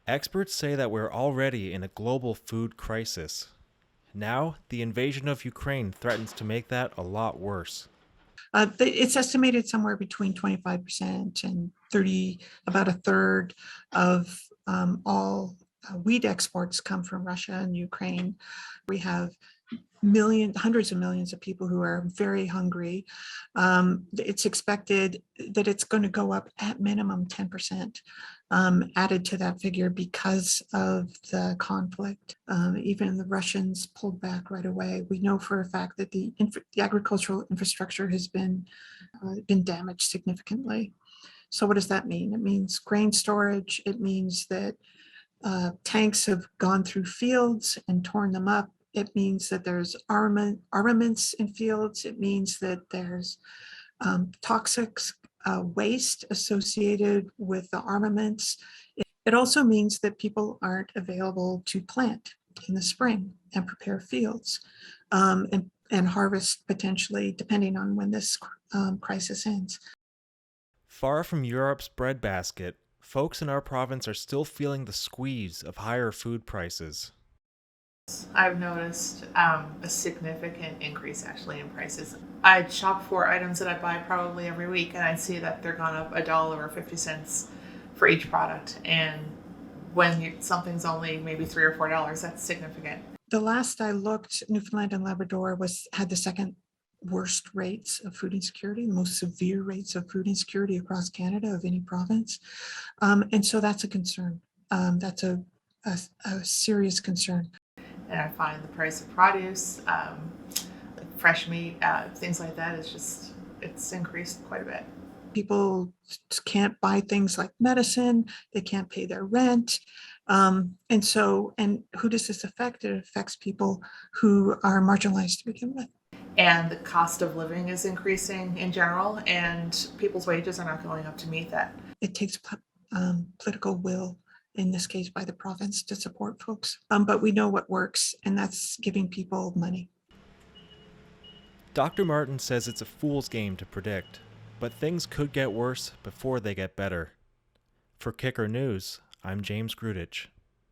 Experts say that we're already in a global food crisis. Now, the invasion of Ukraine threatens to make that a lot worse. It's estimated somewhere between 25% and 30, about a third of all wheat exports come from Russia and Ukraine. We have hundreds of millions of people who are very hungry. It's expected that it's going to go up at minimum 10%, added to that figure because of the conflict. Even the Russians pulled back right away. We know for a fact that the agricultural infrastructure has been damaged significantly. So what does that mean? It means grain storage. It means that tanks have gone through fields and torn them up. It means that there's armaments in fields. It means that there's toxic waste associated with the armaments. It also means that people aren't available to plant in the spring and prepare fields and harvest potentially, depending on when this crisis ends. Far from Europe's breadbasket, folks in our province are still feeling the squeeze of higher food prices. I've noticed a significant increase actually in prices. I shop for items that I buy probably every week, and I see that they're gone up $1 or 50 cents for each product. And when something's only maybe $3 or $4, that's significant. The last I looked, Newfoundland and Labrador had the second worst rates of food insecurity, the most severe rates of food insecurity across Canada of any province. And so that's a concern. That's a serious concern. And I find the price of produce, like fresh meat, things like that, it's increased quite a bit. People can't buy things like medicine, they can't pay their rent. And who does this affect? It affects people who are marginalized to begin with. And the cost of living is increasing in general, and people's wages are not going up to meet that. It takes political will, in this case by the province, to support folks. But we know what works, and that's giving people money. Dr. Martin says it's a fool's game to predict, but things could get worse before they get better. For Kicker News, I'm James Grudich.